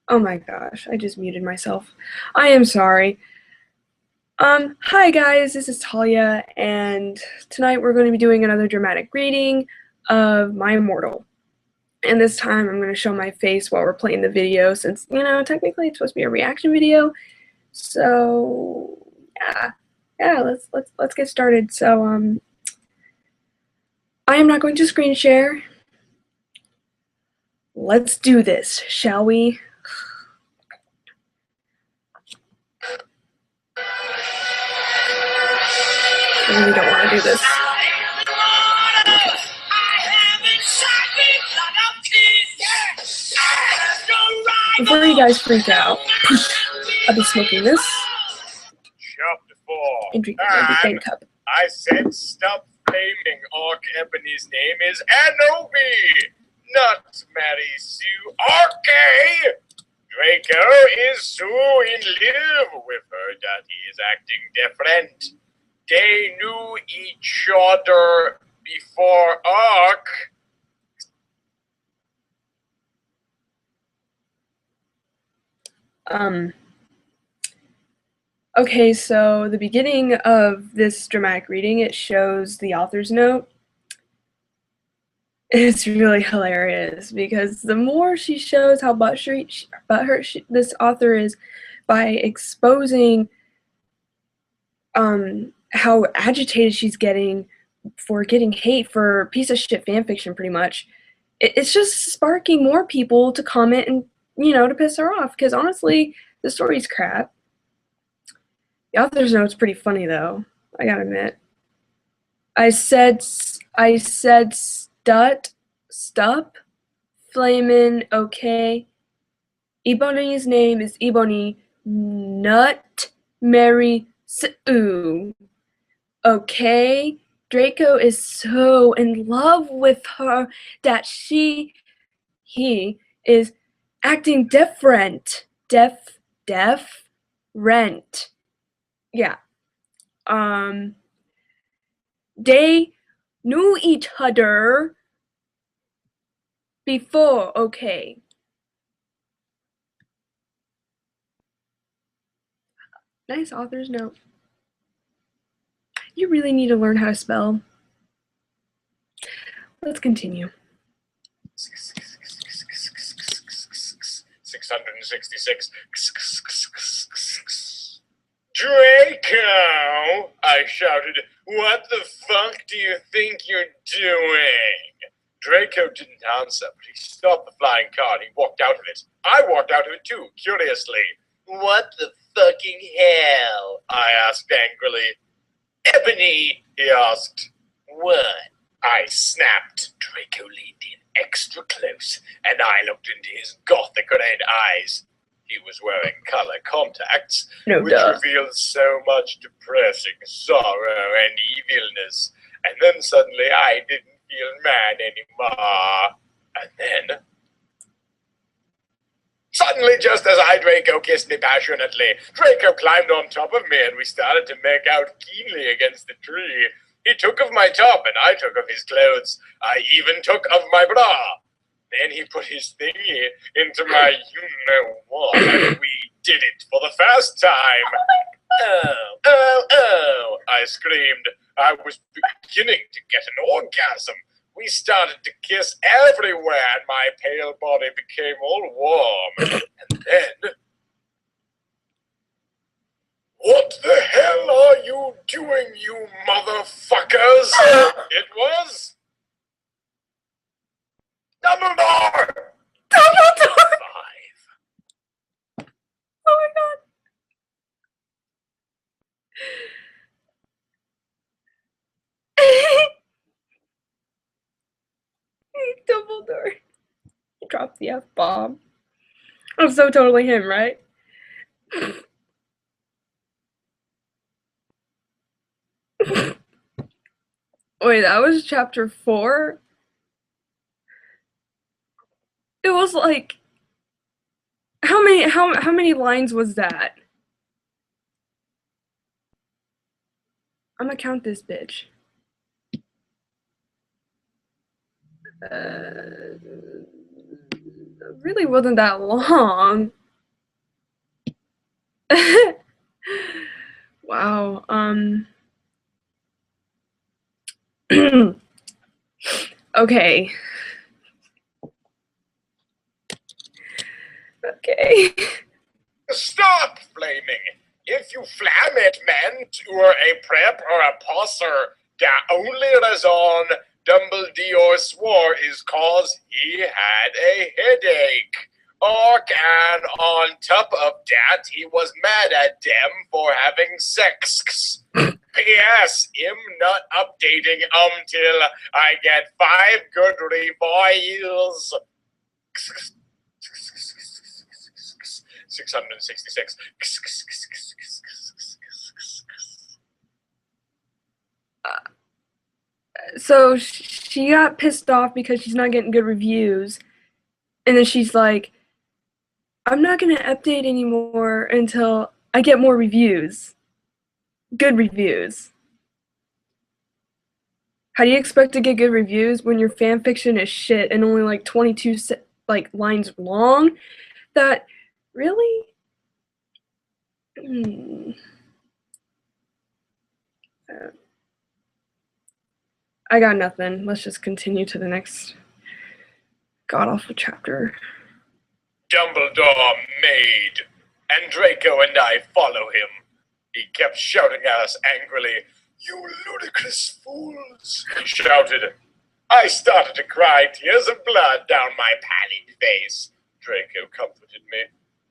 Oh my gosh, I just muted myself. I am sorry. Hi guys, this is Talia, and tonight we're going to be doing another dramatic reading of My Immortal. And this time I'm going to show my face while we're playing the video since, technically it's supposed to be a reaction video. So, yeah. Yeah, let's get started. So, I am not going to screen share. Let's do this, shall we? I really don't want to do this. Before you guys freak out, I'll be smoking this Chapter 4. and drinking my big cup. I said stop flaming. Ark Ebony's name is Anobi, not Mary Sue. Okay! Draco is so in love with her that he is acting different. They knew each other before Ark. Okay, so the beginning of this dramatic reading, it shows the author's note. It's really hilarious because the more she shows how butthurt this author is by exposing how agitated she's getting for getting hate for piece of shit fanfiction, pretty much. It's just sparking more people to comment and, to piss her off, because honestly, the story's crap. The author's note's pretty funny, though, I gotta admit. I said stup, flamin', okay. Ebony's name is Ebony, nut, Mary, Sue. Okay? Draco is so in love with her that he is acting different. Rent. Yeah. They knew each other before, okay. Nice author's note. You really need to learn how to spell. Let's continue. 666. Draco! I shouted. What the fuck do you think you're doing? Draco didn't answer, but he stopped the flying car and he walked out of it. I walked out of it too, curiously. What the fucking hell? I asked angrily. Ebony, he asked. What? I snapped. Draco leaned in extra close, and I looked into his gothic red eyes. He was wearing color contacts, which revealed so much depressing sorrow and evilness. And then suddenly I didn't feel mad anymore. And then... Suddenly, just as Draco kissed me passionately, Draco climbed on top of me and we started to make out keenly against the tree. He took of my top and I took of his clothes. I even took of my bra. Then he put his thingy into my you-know-what, and we did it for the first time. Oh, I screamed. I was beginning to get an orgasm. We started to kiss everywhere, and my pale body became all warm. And then... What the hell are you doing, you motherfuckers? It was... Dumbledore! 5. Oh my god. Dumbledore. He dropped the F-bomb. I'm so totally him, right? Wait, that was chapter 4? It was like... How many lines was that? I'm gonna count this bitch. really wasn't that long. Wow. Okay. Okay. Stop flaming! If you flam it meant you were a prep or a posser, the only reason Dumbledore swore is cause he had a headache. And on top of that, he was mad at them for having sex. P.S. Him not updating until I get 5 good reviews. 666. So she got pissed off because she's not getting good reviews. And then she's like, I'm not going to update anymore until I get more reviews. Good reviews. How do you expect to get good reviews when your fan fiction is shit and only like 22 lines long? That really? I got nothing. Let's just continue to the next god-awful chapter. Dumbledore made, and Draco and I follow him. He kept shouting at us angrily. You ludicrous fools, he shouted. I started to cry, tears of blood down my pallid face. Draco comforted me.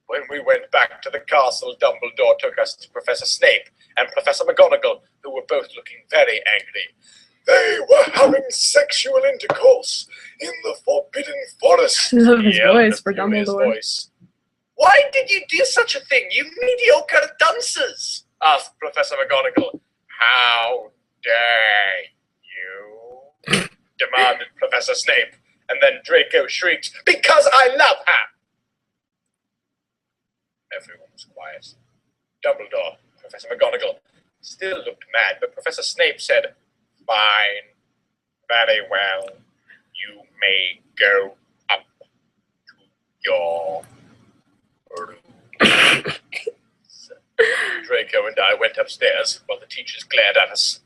When we went back to the castle, Dumbledore took us to Professor Snape and Professor McGonagall, who were both looking very angry. They were having sexual intercourse in the Forbidden Forest. I love his voice for Dumbledore. Why did you do such a thing, you mediocre dunces? Asked Professor McGonagall. How dare you? Demanded Professor Snape, and then Draco shrieked, Because I love her! Everyone was quiet. Dumbledore, Professor McGonagall, still looked mad, but Professor Snape said, Fine. Very well. You may go up to your room. Draco and I went upstairs while the teachers glared at us.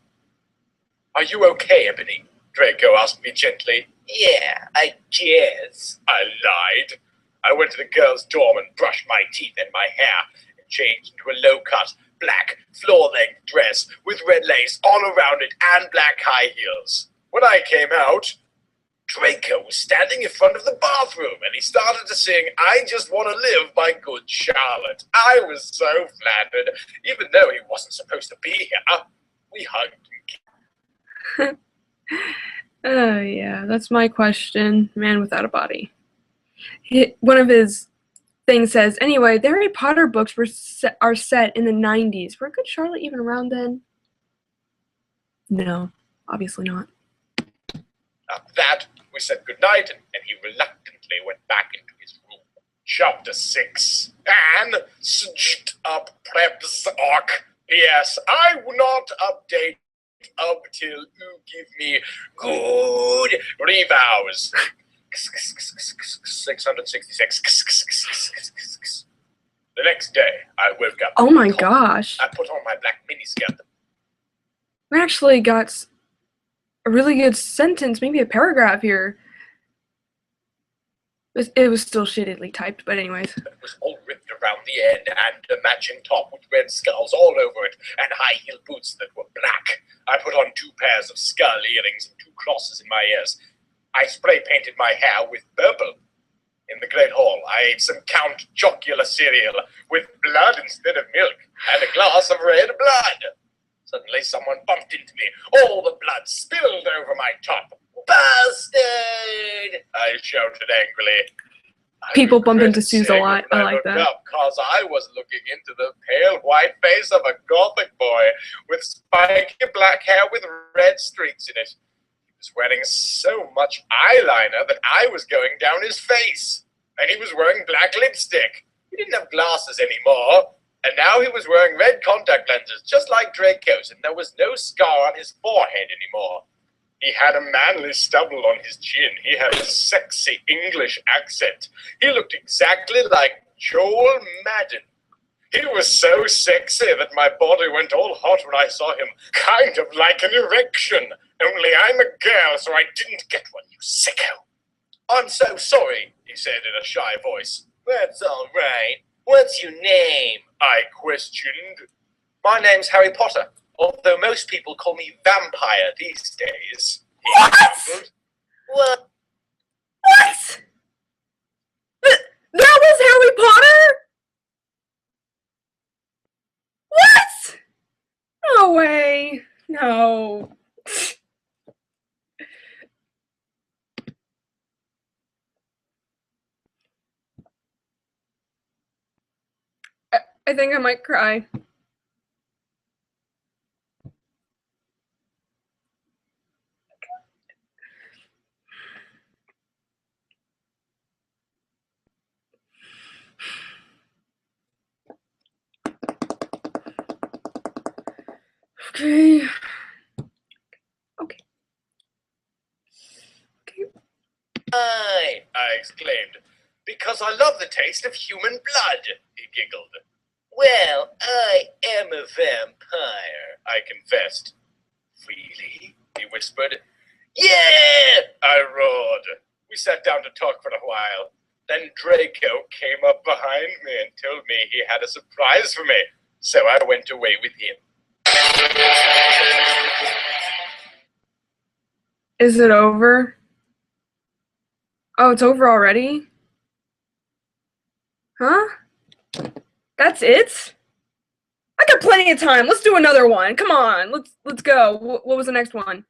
Are you okay, Ebony? Draco asked me gently. Yeah, I guess. I lied. I went to the girls' dorm and brushed my teeth and my hair and changed into a low-cut, black, floor-length dress with red lace all around it and black high heels. When I came out, Draco was standing in front of the bathroom and he started to sing I Just Want to Live by Good Charlotte. I was so flattered, even though he wasn't supposed to be here. We hugged and Oh, yeah, that's my question. Man without a body. One of his things says, anyway, the Harry Potter books are set in the 90s. Were Good Charlotte even around then? No, obviously not. After that, we said goodnight, and he reluctantly went back into his room. Chapter 6. And switched up Preps Arc. Yes, I will not update up till you give me good reviews. 666. The next day, I woke up. Oh my gosh. I put on my black miniskirt. We actually got a really good sentence, maybe a paragraph here. It was still shittily typed, but anyways. It was all ripped around the end, and a matching top with red skulls all over it, and high-heeled boots that were black. I put on 2 pairs of skull earrings and 2 crosses in my ears. I spray-painted my hair with purple. In the Great Hall, I ate some Count Chocula cereal with blood instead of milk, and a glass of red blood. Suddenly, someone bumped into me. All the blood spilled over my top. Bastard! I shouted angrily. People bump into Suze a lot. I like that. Because I was looking into the pale white face of a gothic boy with spiky black hair with red streaks in it. He was wearing so much eyeliner that I was going down his face. And he was wearing black lipstick. He didn't have glasses anymore. And now he was wearing red contact lenses, just like Draco's, and there was no scar on his forehead anymore. He had a manly stubble on his chin. He had a sexy English accent. He looked exactly like Joel Madden. He was so sexy that my body went all hot when I saw him, kind of like an erection. Only I'm a girl, so I didn't get one, you sicko. I'm so sorry, he said in a shy voice. That's all right. What's your name? I questioned. My name's Harry Potter, although most people call me Vampire these days. What? What? What? That was Harry Potter? What? No way. No. I think I might cry. Okay. Okay. Okay. I exclaimed. Because I love the taste of human blood, he giggled. Well, I am a vampire, I confessed. Really? He whispered. Yeah! I roared. We sat down to talk for a while. Then Draco came up behind me and told me he had a surprise for me, so I went away with him. Is it over? Oh, it's over already? Huh? That's it? I got plenty of time. Let's do another one. Come on. Let's go. What was the next one?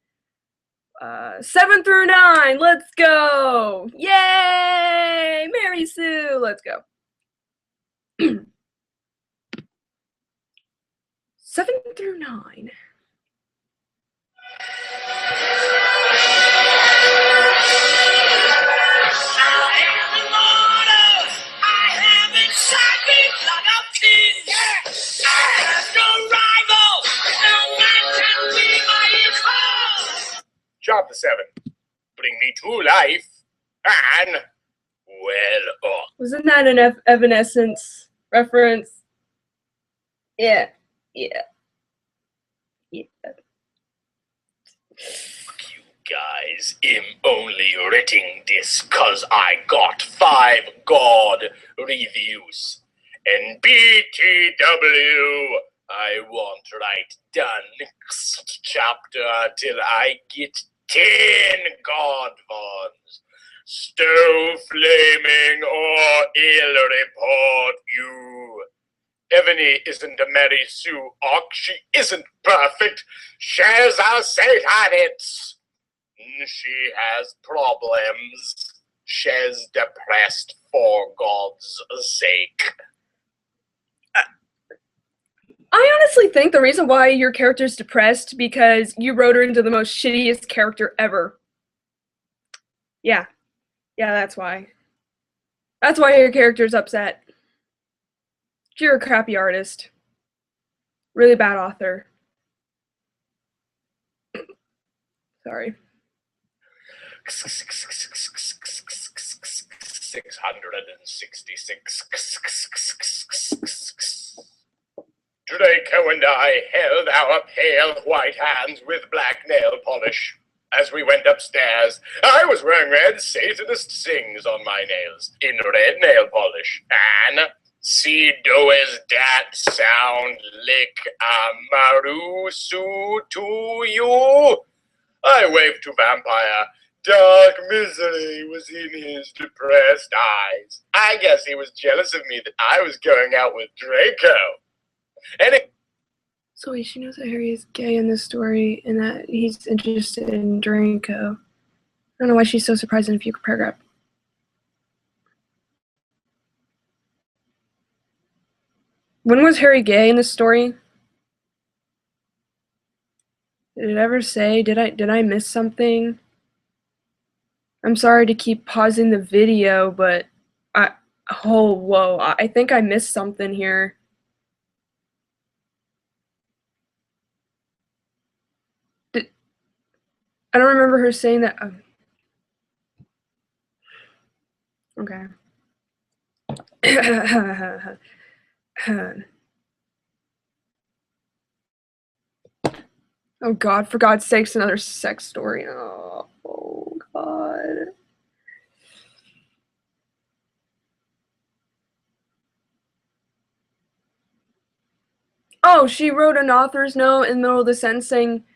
7 through 9. Let's go. Yay! Mary Sue. Let's go. 7 through 9. Job the 7. Bring me to life and well off. Wasn't that an Evanescence reference? Yeah. Yeah. Yeah. You guys, I'm only writing this cause I got 5 God reviews. And BTW, I won't write the next chapter till I get 10 God ones. Stove flaming or ill report you. Ebony isn't a Mary Sue Ock. She isn't perfect. She's a Satanist. She has problems. She's depressed for God's sake. I honestly think the reason why your character's depressed because you wrote her into the most shittiest character ever. Yeah. Yeah, that's why. That's why your character's upset. You're a crappy artist. Really bad author. Sorry. 666. Draco and I held our pale white hands with black nail polish. As we went upstairs, I was wearing red Satanist sings on my nails in red nail polish. And see does that sound lick Amarusu to you? I waved to Vampire. Dark misery was in his depressed eyes. I guess he was jealous of me that I was going out with Draco. So wait, she knows that Harry is gay in this story and that he's interested in Draco. I don't know why she's so surprised in a few paragraph. When was Harry gay in this story? Did it ever say? Did I miss something? I'm sorry to keep pausing the video, but I think I missed something here. I don't remember her saying that. Okay. Oh God, for God's sakes, another sex story. Oh God. Oh, she wrote an author's note in the middle of the sentence saying,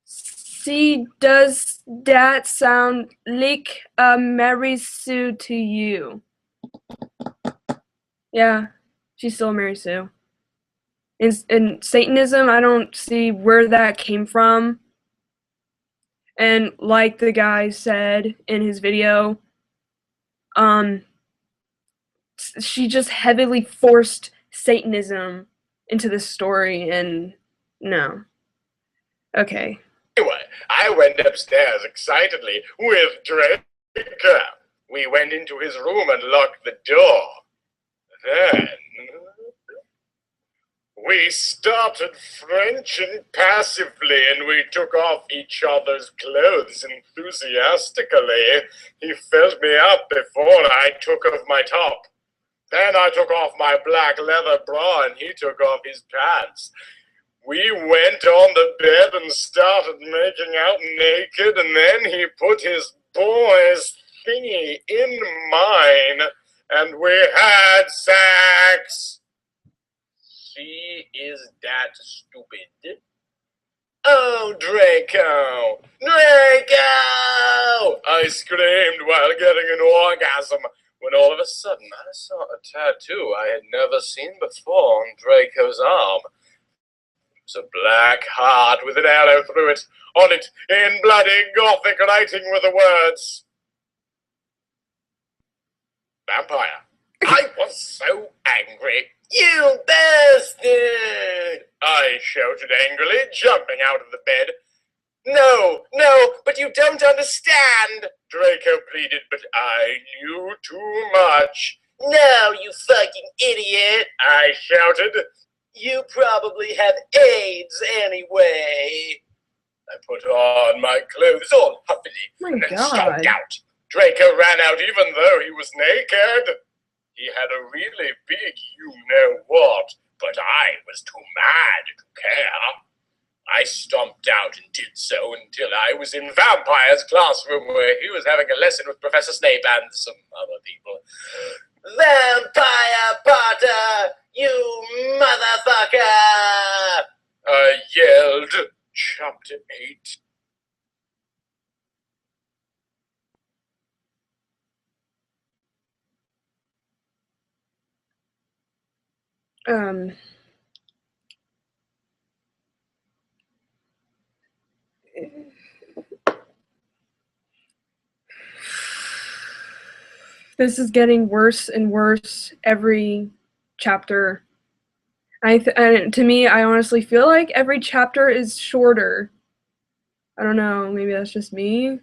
"See, does that sound like Mary Sue to you?" Yeah, she's still Mary Sue. In Satanism, I don't see where that came from. And like the guy said in his video, she just heavily forced Satanism into this story, and no. Okay. Anyway, I went upstairs excitedly with Draco. We went into his room and locked the door. Then we started Frenching passively, and we took off each other's clothes enthusiastically. He filled me up before I took off my top. Then I took off my black leather bra, and he took off his pants. We went on the bed and started making out naked, and then he put his boy's thingy in mine, and we had sex. She is that stupid. Oh, Draco! Draco! I screamed while getting an orgasm, when all of a sudden I saw a tattoo I had never seen before on Draco's arm. It was a black heart with an arrow through it. On it, in bloody Gothic writing, were the words, "Vampire." I was so angry. "You bastard!" I shouted angrily, jumping out of the bed. No, but you don't understand," Draco pleaded, but I knew too much. "No, you fucking idiot," I shouted. "You probably have AIDS anyway." I put on my clothes all huffily and then stomped out. Draco ran out even though he was naked. He had a really big you-know-what, but I was too mad to care. I stomped out and did so until I was in Vampire's classroom, where he was having a lesson with Professor Snape and some other people. "Vampire Potter, you motherfucker!" I yelled. Chapter 8. This is getting worse and worse every chapter. And to me, I honestly feel like every chapter is shorter. I don't know, maybe that's just me.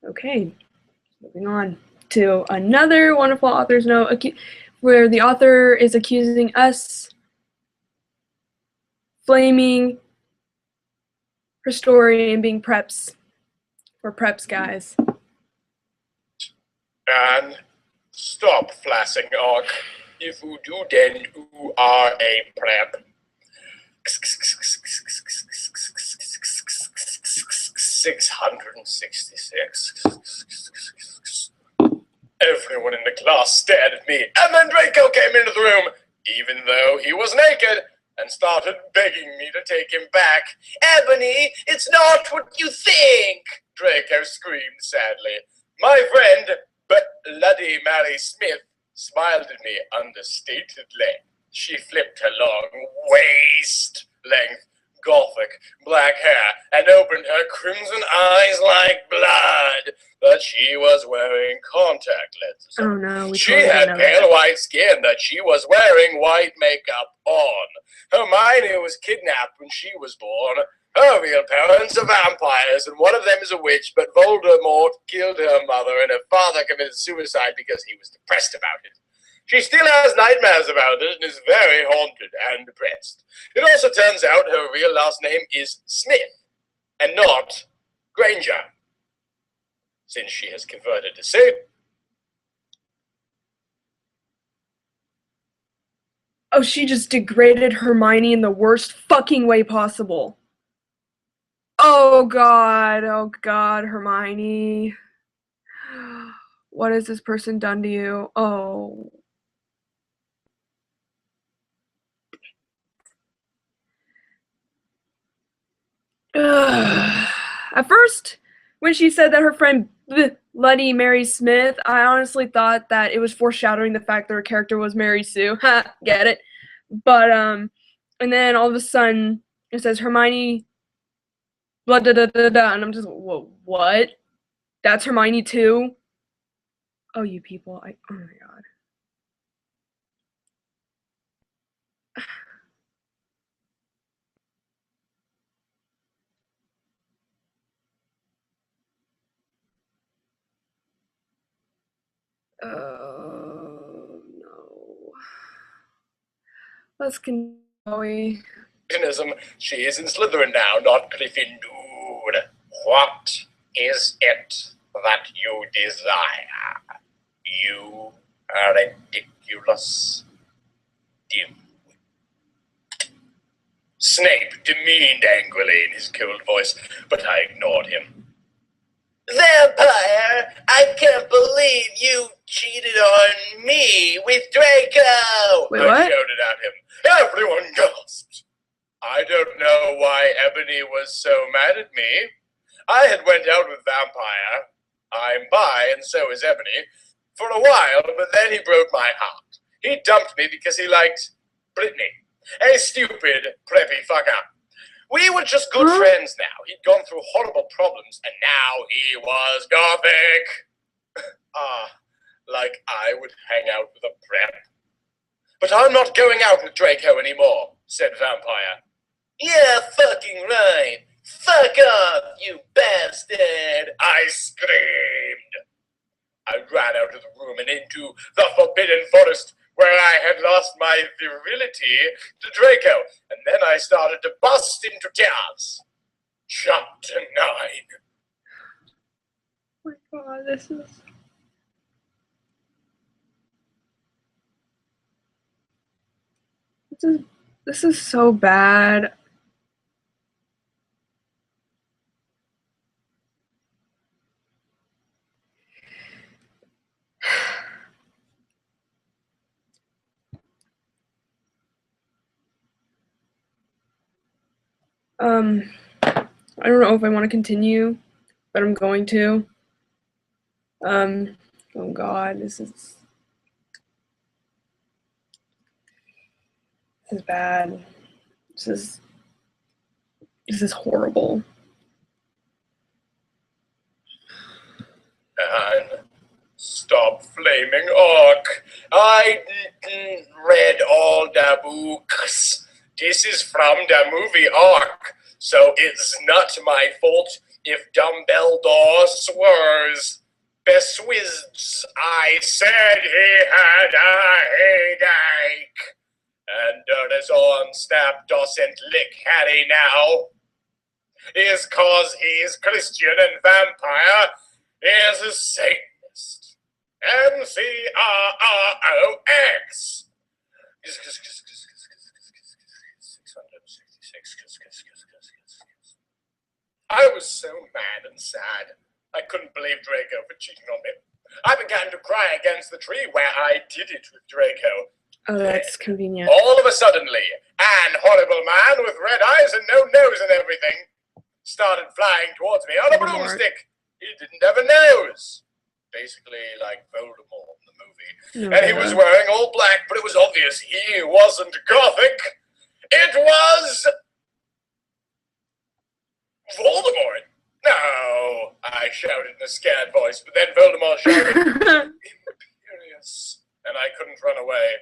Okay, moving on to another wonderful author's note, where the author is accusing us, flaming her story and being preps. We're preps, guys. And stop flashing, Orc. If you do, then you are a prep. 666. Everyone in the class stared at me, and then Draco came into the room, even though he was naked, and started begging me to take him back. "Ebony, it's not what you think!" Draco screamed sadly. My friend, Bloody Mary Smith, smiled at me understatedly. She flipped her long waist-length Gothic black hair and opened her crimson eyes like blood, but she was wearing contact lenses. Oh no, She had pale white skin that she was wearing white makeup on. Hermione was kidnapped when she was born. Her real parents are vampires, and one of them is a witch, but Voldemort killed her mother, and her father committed suicide because he was depressed about it. She still has nightmares about it and is very haunted and depressed. It also turns out her real last name is Smith, and not Granger, since she has converted to soup. Oh, she just degraded Hermione in the worst fucking way possible. Oh god, Hermione. What has this person done to you? Oh. Ugh. At first, when she said that her friend Bloody Mary Smith, I honestly thought that it was foreshadowing the fact that her character was Mary Sue. Ha, get it? But and then all of a sudden it says Hermione blah da da da da, and I'm just whoa, what? That's Hermione too? Oh, you people! Oh my god. Oh no. Let's continue. She is in Slytherin now, not Gryffindor. What is it that you desire? You are ridiculous. Dim. Snape demeaned angrily in his cold voice, but I ignored him. Vampire, I can't believe you cheated on me with Draco! Wait, I what? shouted at him. Everyone gasped. I don't know why Ebony was so mad at me. I had went out with Vampire. I'm bi, and so is Ebony, for a while, but then he broke my heart. He dumped me because he liked Brittany, a stupid, preppy fucker. We were just good friends now. He'd gone through horrible problems, and now he was gothic. Like I would hang out with a prep. But I'm not going out with Draco anymore, said Vampire. Yeah, fucking right. Fuck off, you bastard, I screamed. I ran out of the room and into the Forbidden Forest, where I had lost my virility to Draco, and then I started to bust into tears. Chapter 9. Oh my god, this is so bad. I don't know if I want to continue, but I'm going to. Oh god, this is bad. This is horrible. And stop flaming orc. I read all the books. This is from the movie Orc, so it's not my fault if Dumbledore swears. Beswizzed, I said he had a headache. And Durzon Snap doesn't lick Harry now. Is 'cause he's Christian and Vampire is a Satanist. MCRROX. I was so mad and sad. I couldn't believe Draco for cheating on me. I began to cry against the tree where I did it with Draco. Oh, that's convenient. All of a suddenly, an horrible man with red eyes and no nose and everything started flying towards me on a broomstick. He didn't have a nose. Basically like Voldemort in the movie. And he was wearing all black, but it was obvious he wasn't gothic. It was Voldemort. No, I shouted in a scared voice, but then Voldemort shouted, Imperious, and I couldn't run away.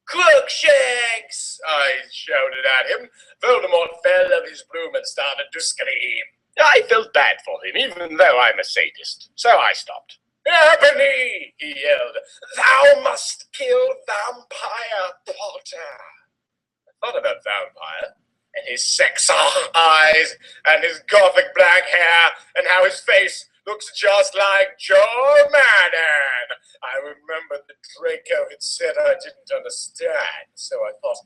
Crookshanks! I shouted at him. Voldemort fell of his broom and started to scream. I felt bad for him, even though I'm a sadist, so I stopped. Ebony, he yelled, thou must kill Vampire Potter. I thought about Vampire, and his sex eyes, and his gothic black hair, and how his face looks just like Joe Madden. I remembered that Draco had said I didn't understand, so I thought,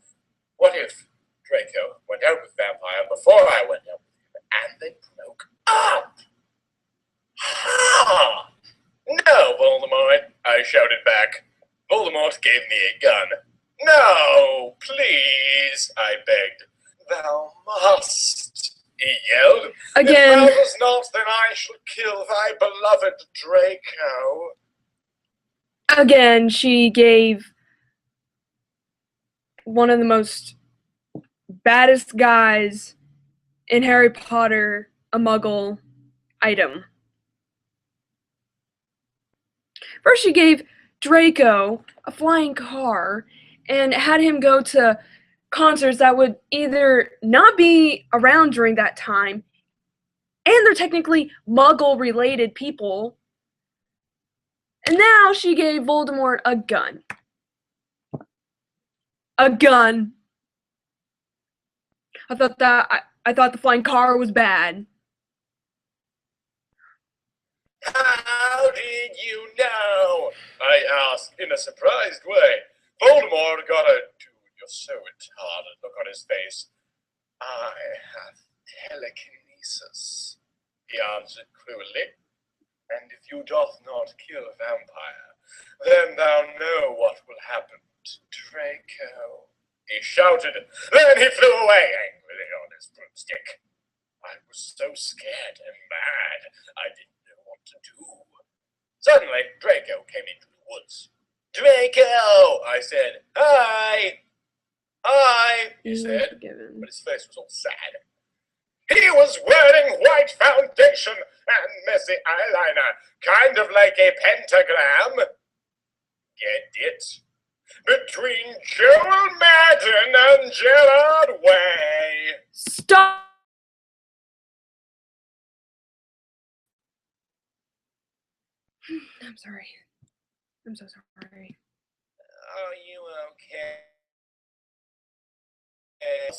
what if Draco went out with Vampire before I went out with him, and they broke up? Ha! No, Voldemort, I shouted back. Voldemort gave me a gun. No, please, I begged. Thou must, he yelled. Again. If thou dost not, then I shall kill thy beloved Draco. Again, she gave one of the most baddest guys in Harry Potter a Muggle item. First, she gave Draco a flying car and had him go to concerts that would either not be around during that time, and they're technically Muggle-related people. And now she gave Voldemort a gun. A gun. I thought the flying car was bad. How did you know? I asked in a surprised way. Voldemort got a dude, you're so retarded look on his face. I have telekinesis, he answered cruelly. And if you doth not kill a vampire, then thou know what will happen to Draco, he shouted. Then he flew away angrily on his broomstick. I was so scared and mad, I didn't know what to do. Suddenly, Draco came into the woods. Draco, I said. Hi. Hi, he said, but his face was all sad. He was wearing white foundation and messy eyeliner, kind of like a pentagram. Get it? Between Joel Madden and Gerard Way. Stop! I'm sorry. I'm so sorry. Are you okay?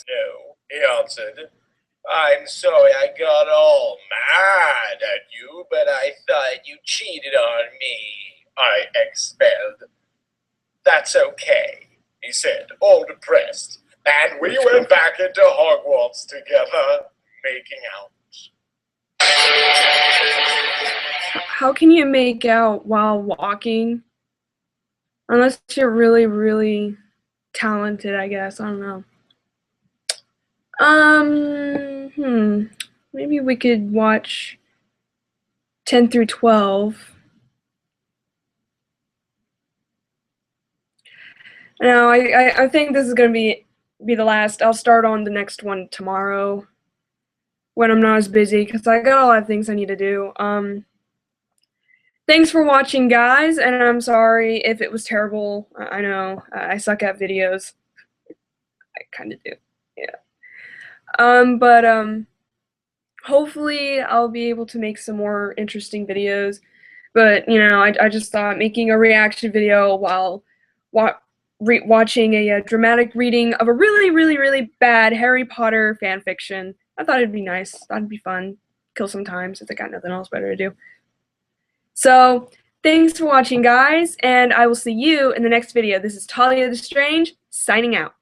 No, he answered. I'm sorry I got all mad at you, but I thought you cheated on me. I expelled. That's okay, he said, all depressed. And we went back into Hogwarts together, making out. How can you make out while walking? Unless you're really, really talented, I guess. I don't know. Maybe we could watch 10 through 12. No, I think this is gonna be the last. I'll start on the next one tomorrow when I'm not as busy, because I got a lot of things I need to do. Thanks for watching, guys, and I'm sorry if it was terrible. I know I suck at videos. I kind of do, yeah. But hopefully I'll be able to make some more interesting videos. But you know, I just thought making a reaction video while watching a dramatic reading of a really, really, really bad Harry Potter fan fiction. I thought it'd be nice. Thought it'd be fun. Kill some time since I got nothing else better to do. So thanks for watching, guys, and I will see you in the next video. This is Talia the Strange signing out.